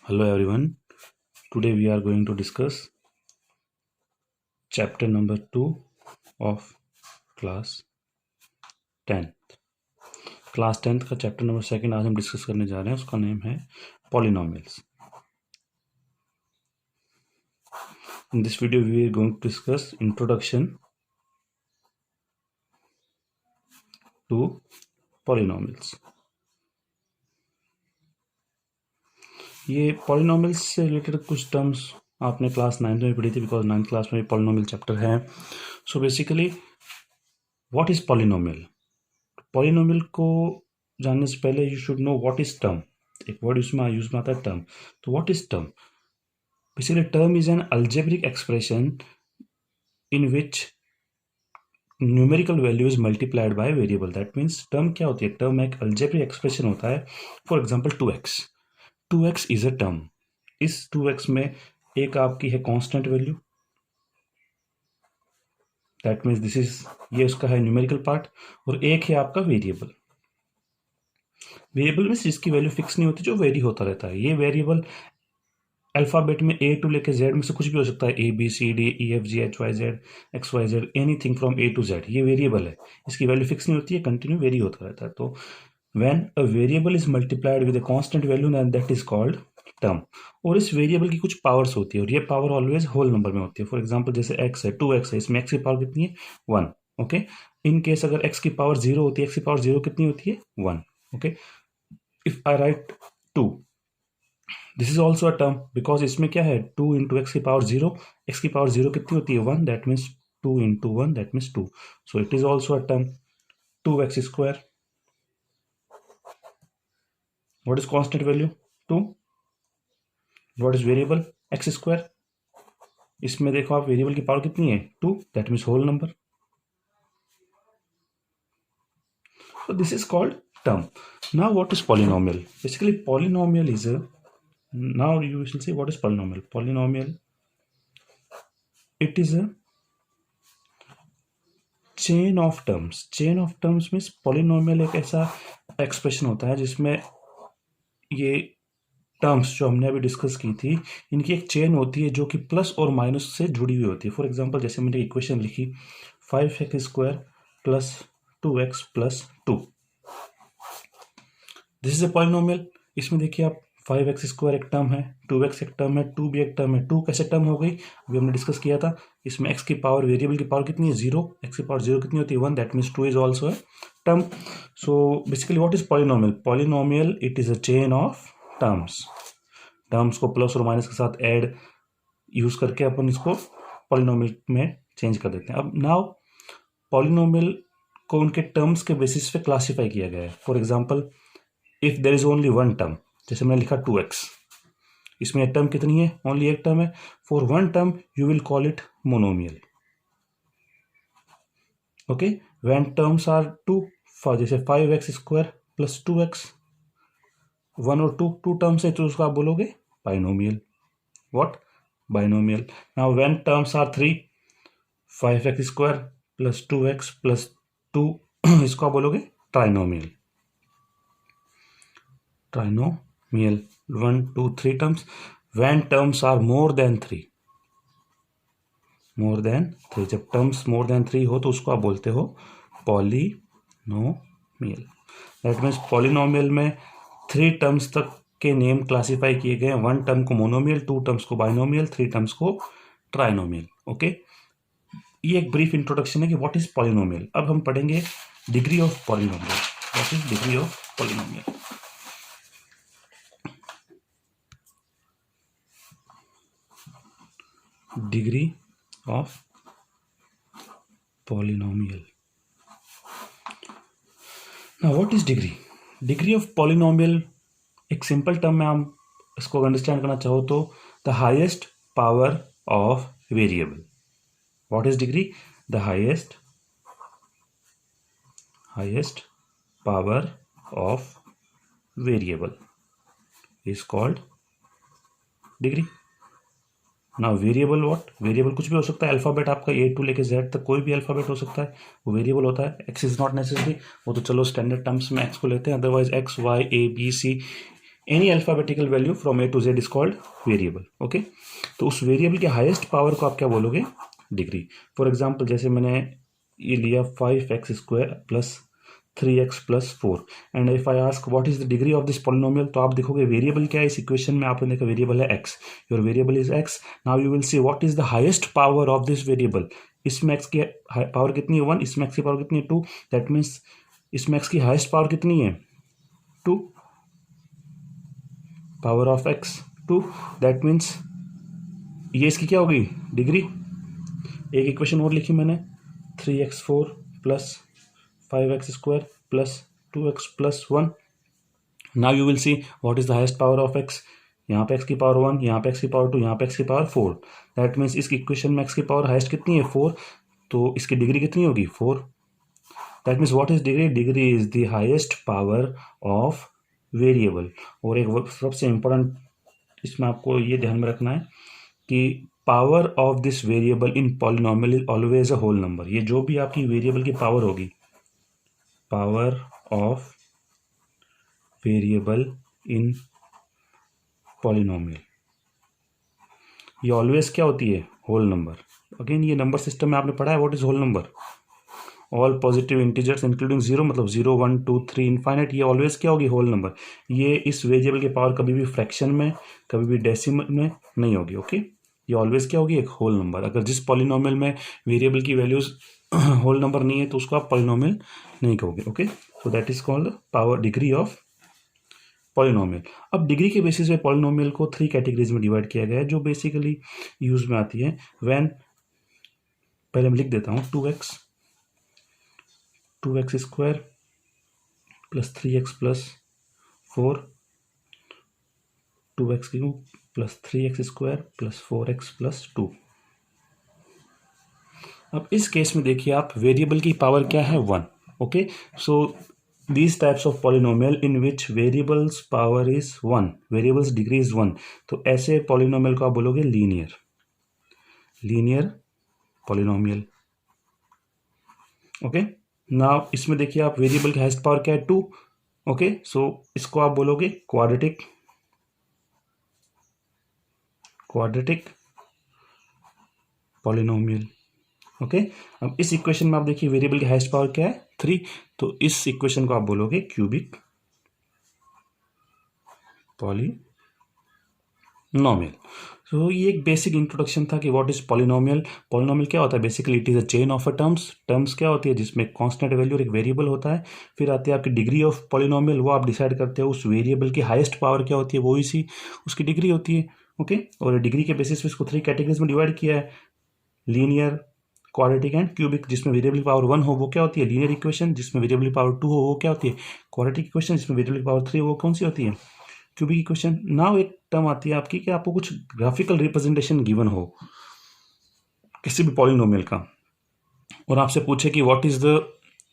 Hello everyone. Today we are going to discuss chapter number 2 of class 10th. Class 10th का chapter number 2 आज हम discuss करने जा रहे हैं. उसका नेम है polynomials. In this video we are going to discuss introduction to polynomials. ये पॉलिनोमियल्स से रिलेटेड कुछ टर्म्स आपने क्लास 9th में पढ़ी थी, बिकॉज 9th क्लास में पॉलिनोमियल चैप्टर है. So basically what is polynomial. Polynomial को जानने से पहले you should know what is term. एक वर्ड उसमें यूज में आता है टर्म. तो what is term. Basically term is an algebraic expression in which numerical value is multiplied by variable. That means term क्या होती है. टर्म एक अलजेब्रिक एक्सप्रेशन होता है. For example 2x. 2x is a term. इस 2x में एक आपकी है constant value. That means this is ये उसका है न्यूमेरिकल पार्ट. और एक है आपका वेरिएबल. वेरिएबल में जिसकी वैल्यू फिक्स नहीं होती, जो वेरी होता रहता है. ये वेरिएबल अल्फाबेट में ए टू लेके जेड में से कुछ भी हो सकता है. A B C D E F G H Y Z X Y Z anything from A to Z. ये वेरिएबल है. इसकी वैल्यू फिक्स नहीं होती है, कंटिन्यू वेरी होता रहता है. तो when a variable is multiplied with a constant value then that is called term. और इस वेरिएबल की कुछ पावर्स होती है और ये पावर ऑलवेज होल नंबर में होती है. फॉर एग्जांपल जैसे x है 2x है, इसमें x की पावर कितनी है 1. ओके. इन केस अगर x की पावर 0 होती है, x की पावर 0 कितनी होती है 1. Okay. If I write 2, this is also a term because इसमें क्या है 2 इंटू एक्स की पावर 0. x की पावर 0 कितनी होती है 1. That means 2 into 1 that means 2. So it is also a term. 2x square. What is constant value 2. What is variable X square. इसमें देखो आप वेरिएबल की पावर कितनी है 2. That means whole number. So this is called term. Now what is polynomial? Basically polynomial is a, now you will see what is polynomial. Polynomial, it is a chain of terms. Chain of terms means polynomial एक ऐसा expression होता है जिसमें ये terms जो हमने अभी discuss की थी, इनकी एक चेन होती है जो कि प्लस और माइनस से जुड़ी हुई होती है. फॉर एग्जांपल जैसे मैंने इक्वेशन लिखी 5x square plus 2x plus 2. This is a polynomial. इसमें देखिए आप 5x स्क्वायर एक टर्म है, 2x एक टर्म है, 2 भी एक टर्म है. 2 कैसे टर्म हो गई अभी हमने डिस्कस किया था. इसमें x की पावर वेरिएबल की पावर कितनी है 0. x की पावर 0 कितनी होती है 1. दैट मीन्स 2 इज ऑल्सो है term. So basically what is polynomial. Polynomial it is a chain of terms. Terms को प्लस और माइनस के साथ ऐड यूज करके अपन इसको पॉलिनोमियल में चेंज कर देते हैं. अब नाउ पॉलिनोमियल को उनके टर्म्स के बेसिस पे क्लासिफाई किया गया है. For example if there is only one term, जैसे मैंने लिखा 2x, इसमें टर्म कितनी है ओनली एक टर्म है. For one term you will call it monomial. Okay. When terms are 2, जैसे 5x स्क्वायर प्लस 2x, 1 और 2 टर्म्स है तो उसको आप बोलोगे binomial. What binomial. Now when terms are 3, 5x square plus 2x plus 2 इसको आप बोलोगे trinomial. Trinomial 1 2 3 terms. When terms are more than 3, more than 3, जब टर्म्स मोर देन 3 हो तो उसको आप बोलते हो पॉलिनोमियल. दैट मीन्स पॉलिनोमियल में 3 टर्म्स तक के नेम क्लासिफाई किए गए हैं. 1 टर्म को मोनोमियल, 2 टर्म्स को बाइनोमियल, 3 टर्म्स को ट्राइनोमियल. ओके. ये एक ब्रीफ इंट्रोडक्शन है कि व्हाट इज पॉलिनोमियल. अब हम पढ़ेंगे degree of polynomial. What is degree of polynomial. Degree of polynomial. Now what is degree. Degree of polynomial एक सिंपल टर्म में हम इसको अंडरस्टैंड करना चाहो तो the highest power of variable. What is degree. The highest power of variable is called degree. Now variable what. Variable कुछ भी हो सकता है. अल्फाबेट आपका ए टू लेके जेड तक कोई भी अल्फाबेट हो सकता है, वो वेरिएबल होता है. एक्स इज नॉट नेसेसरी, वो तो चलो स्टैंडर्ड टर्म्स में एक्स को लेते हैं. Otherwise x y a B c any alphabetical value from A to z is called variable. Okay, तो उस वेरिएबल के हाईएस्ट पावर को आप क्या बोलोगे? डिग्री। फॉर एग्जाम्पल जैसे मैंने ये लिया 5x² plus 3x plus 4 and if I ask what is the degree of this polynomial, तो आप देखोगे वेरिएबल क्या है इस इक्वेशन में, आपने देखा वेरिएबल है x, your variable is x। Now you will see what is the highest power of this variable. इसमें x की पावर कितनी है 1, इसमें x की पावर कितनी है 2, दैट मीन्स इसमें x की हाईएस्ट पावर कितनी है 2, power of x 2, that means ये इसकी क्या होगी डिग्री। एक इक्वेशन और लिखी मैंने 3x4 plus 5x² plus 2x plus 1। Now you will see what is the highest power of x। यहाँ पे x की पावर 1, यहाँ पे x की पावर 2, यहाँ पे x की पावर 4, दैट मीन्स इस इक्वेशन में x की पावर हाईएस्ट कितनी है 4, तो इसकी डिग्री कितनी होगी 4। That means what is degree? Degree is the highest power of variable. और एक सबसे इंपॉर्टेंट इसमें आपको ये ध्यान में रखना है कि power of this variable in polynomial is always a whole number. ये जो भी आपकी वेरिएबल की पावर होगी, power of variable in polynomial, ये ऑलवेज क्या होती है? Whole number. अगेन ये नंबर सिस्टम में आपने पढ़ा है what is whole number. All positive integers including 0, मतलब 0 1 2 3 इनफाइनाइट, ये ऑलवेज क्या होगी? Whole number. ये इस वेरिएबल की पावर कभी भी फ्रैक्शन में, कभी भी डेसिमल में नहीं होगी। ओके, ये ऑलवेज क्या होगी? एक होल नंबर। अगर जिस पॉलिनोमियल में वेरिएबल की वैल्यूज होल नंबर नहीं है तो उसको आप पॉलिनोमियल नहीं कहोगे। Okay, so that is called power degree of polynomial. अब डिग्री के बेसिस पे पॉलिनोमियल को 3 कैटेगरीज में डिवाइड किया गया है जो बेसिकली यूज में आती है। व्हेन, पहले मैं लिख देता हूँ 2x² plus 3x plus 4, 2x³ plus 3x² plus 4x plus 2। अब इस केस में देखिए आप, वेरिएबल की पावर क्या है 1। Okay, so these types of polynomial in which variables power is 1, variables degree is 1, तो ऐसे polynomial को आप बोलोगे लीनियर polynomial। ओके, नाउ इसमें देखिए आप, वेरिएबल की हाईएस्ट पावर क्या है 2। ओके, सो इसको आप बोलोगे क्वाड्रेटिक पॉलिनोमियल। ओके, अब इस इक्वेशन में आप देखिए वेरिएबल की हाईएस्ट पावर क्या है 3, तो इस इक्वेशन को आप बोलोगे क्यूबिक पॉलिनोमियल। तो ये एक बेसिक इंट्रोडक्शन था कि व्हाट इज पॉलिनोमियल। पॉलिनोमियल क्या होता है? Basically it is a chain of a terms क्या होती है? जिसमें कांस्टेंट वैल्यू और एक वेरिएबल होता है। फिर आती है आपकी डिग्री ऑफ पॉलिनोमियल, वो आप डिसाइड करते हो उस वेरिएबल की हाईएस्ट पावर क्या होती है, वो इसी उसकी डिग्री होती है। ओके, और डिग्री के बेसिस पे इसको 3 कैटेगरीज में डिवाइड किया है, लीनियर, क्वाड्रेटिक एंड क्यूबिक। जिसमें वेरिएबल की पावर 1 हो वो क्या होती है? Linear equation. जिसमें वेरिएबल की पावर 2 हो वो क्या होती है? Quadratic equation. जिसमें वेरिएबल की पावर 3 वो कौन सी होती है? Cubic equation. नाउ एक टर्म आती है आपकी कि आपको कुछ ग्राफिकल रिप्रेजेंटेशन गिवन हो किसी भी पॉलिनोमियल का, और आपसे पूछे कि what is the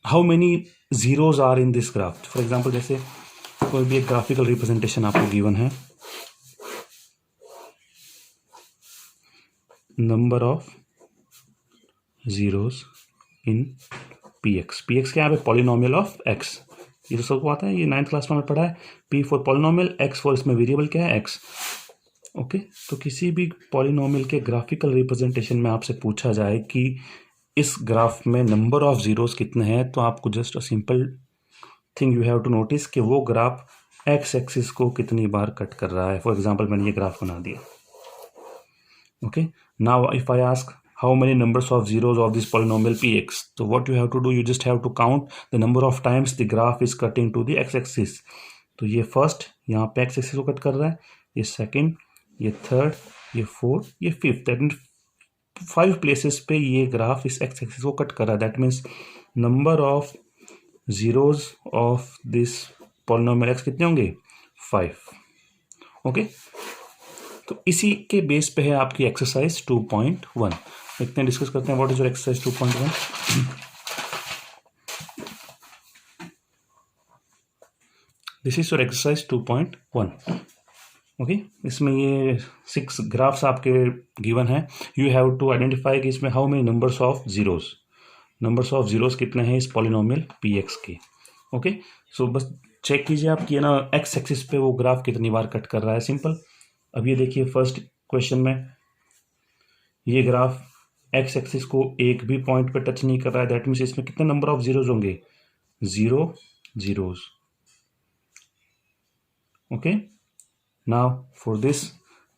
how many zeros are in this graph. For example जैसे कोई भी एक ग्राफिकल रिप्रेजेंटेशन आपको गिवन है, number of zeros in px। px क्या है? Polynomial of x। ये तो सबको आता है, ये 9th क्लास में हमने पढ़ा है। p for polynomial, x for, इसमें वेरिएबल क्या है? x। ओके, तो किसी भी पॉलिनोमियल के ग्राफिकल रिप्रेजेंटेशन में आपसे पूछा जाए कि इस ग्राफ में नंबर ऑफ जीरोस कितने हैं, तो आपको just a simple thing you have to notice कि वो ग्राफ x एक्सिस को कितनी बार कट कर रहा है। फॉर एग्जांपल मैंने ये ग्राफ बना दिया। Okay, now if I ask how many numbers of zeros of this polynomial px, so what you have to do, you just have to count the number of times the graph is cutting to the x axis। तो ये first यहाँ पे x axis को cut कर रहा है, ये second, ये थर्ड, ये फोर्थ, ये फिफ्थ, दैट मीन 5 प्लेसेस पे ये ग्राफ इस x axis को कट कर रहा है। That means number of zeros of this polynomial x कितने होंगे? 5। ओके, तो इसी के बेस पे है आपकी एक्सरसाइज 2.1। इतने डिस्कस करते हैं what is your exercise 2.1। This is your exercise 2.1। Okay, इसमें ये 6 ग्राफ्स आपके गिवन है। यू हैव टू आइडेंटिफाई कि इसमें how many numbers of zeros कितने हैं इस पॉलिनोमियल px के। ओके, सो बस चेक कीजिए आप कि ना एक्स एक्सिस पे वो ग्राफ कितनी बार कट कर रहा है। सिंपल। अब ये देखिए फर्स्ट क्वेश्चन में ये ग्राफ एक्स एक्सिस को एक भी पॉइंट पे टच नहीं कर रहा है, दैट मीन्स इसमें कितने नंबर ऑफ जीरोज होंगे, 0 zeros. Okay, now for this,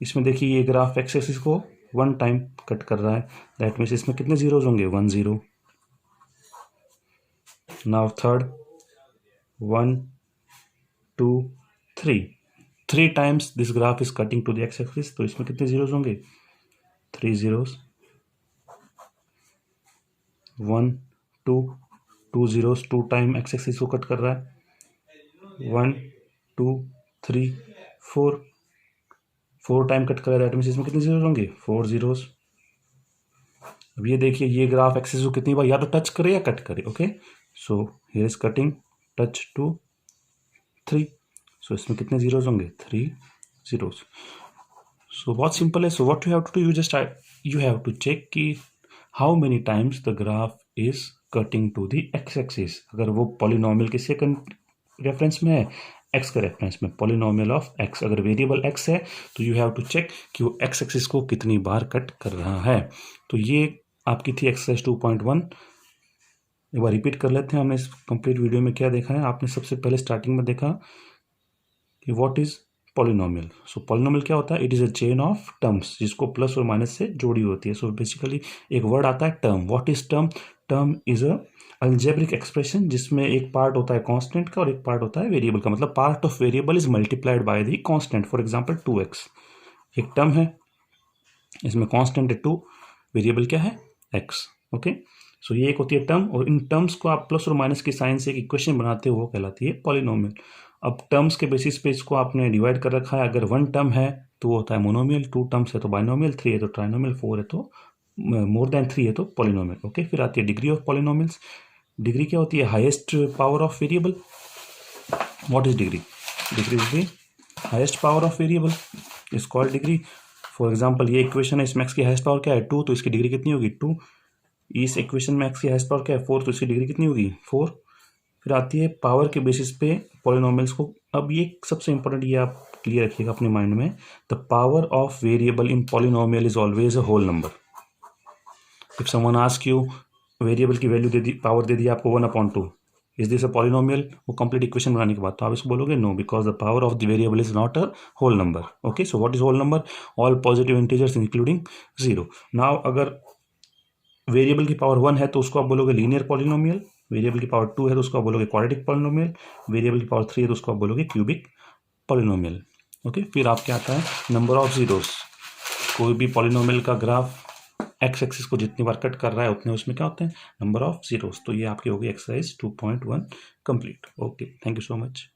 इसमें देखिए ये ग्राफ एक्स एक्सिस को 1 टाइम कट कर रहा है, दैट मीन्स इसमें कितने जीरोज होंगे, 1 0। Now third, 1 2 3 times this graph is cutting to the x axis, तो इसमें कितने जीरोज होंगे, 3 zeros. 1 2 2 zeros 2 time x axis को कट कर रहा है, 1 2 3 4 टाइम कट कर रहा है, दैट मीन्स इसमें कितने जीरोज होंगे, 4 जीरोज। अब ये देखिए ये ग्राफ एक्सिस को कितनी बार या तो टच करे या कट करे। Okay, so here is cutting, touch 2 3, सो इसमें कितने जीरोज होंगे, 3 जीरोज। सो बहुत सिंपल है। So what you have to do, you have to check कि how many times the graph is cutting to the x axis. अगर वो polynomial के second reference में है, एक्स के रेफरेंस में, पॉलिनोमियल ऑफ एक्स, अगर वेरिएबल एक्स है तो यू हैव टू चेक कि वो एक्स एक्सिस को कितनी बार कट कर रहा है। तो ये आपकी थी एक्सरसाइज 2.1। एक बार रिपीट कर लेते हैं, हमने इस कंप्लीट वीडियो में क्या देखा है। आपने सबसे पहले स्टार्टिंग में देखा कि what is polynomial. So polynomial क्या होता है, it is a chain of terms जिसको प्लस और माइनस से जोड़ी होती है। सो बेसिकली एक वर्ड आता है term. What is term, term is a algebraic expression जिसमें एक पार्ट होता है कांस्टेंट का और एक पार्ट होता है वेरिएबल का। मतलब part of variable is multiplied by the constant. For example 2x एक टर्म है, इसमें कांस्टेंट है 2, वेरिएबल क्या है, x। ओके, सो ये एक होती है टर्म, और इन टर्म्स को आप प्लस और माइनस की साइन से एक इक्वेशन बनाते हो, वो कहलाती है पॉलिनोमियल। अब टर्म्स के बेसिस पे इसको आपने डिवाइड कर रखा है। अगर 1 टर्म है तो वो होता है मोनोमियल, 2 टर्म्स है तो बाइनोमियल, 3 है तो ट्राइनोमियल, 4 है तो मोर देन 3 है तो पॉलिनोमियल। ओके, फिर आती है डिग्री ऑफ पॉलिनोमियल्स। डिग्री क्या होती है, highest power of variable. What is degree, degree is the highest power of variable, is called degree. For example ये इक्वेशन है, इसमें एक्स की हाईएस्ट पावर क्या है, 2, तो इसकी डिग्री कितनी होगी, 2। इस इक्वेशन में एक्स की हाईएस्ट पावर क्या है, 4, तो इसकी डिग्री कितनी होगी, 4। फिर आती है पावर के बेसिस पे पॉलिनोमियल्स को। अब ये सबसे इंपॉर्टेंट, ये आप क्लियर रखिएगा अपने माइंड में, the power of variable in polynomial is always a whole number. If someone ask you variable की वैल्यू दे दी, पावर दे दी आपको 1/2, इज दिस अ पॉलिनोमियल, वो कंप्लीट इक्वेशन बनाने के बाद तो आप इसको बोलोगे no, because the power of the variable is not a whole number. Okay, so what is whole number, all positive integers including 0। Now अगर वेरिएबल की पावर 1 है तो उसको आप बोलोगे लीनियर पॉलिनोमियल, वेरिएबल की पावर 2 है तो उसको आप बोलोगे क्वाड्रेटिक पॉलिनोमियल, वेरिएबल की पावर 3 है तो उसको आप बोलोगे क्यूबिक पॉलिनोमियल। ओके, फिर आपके आता है नंबर ऑफ जीरोस। कोई भी पॉलिनोमियल का ग्राफ एक्स एक्सिस को जितनी बार कट कर रहा है उतने उसमें क्या होते हैं, नंबर ऑफ जीरोस। तो ये आपकी होगी exercise 2.1 complete. Okay, thank you so much.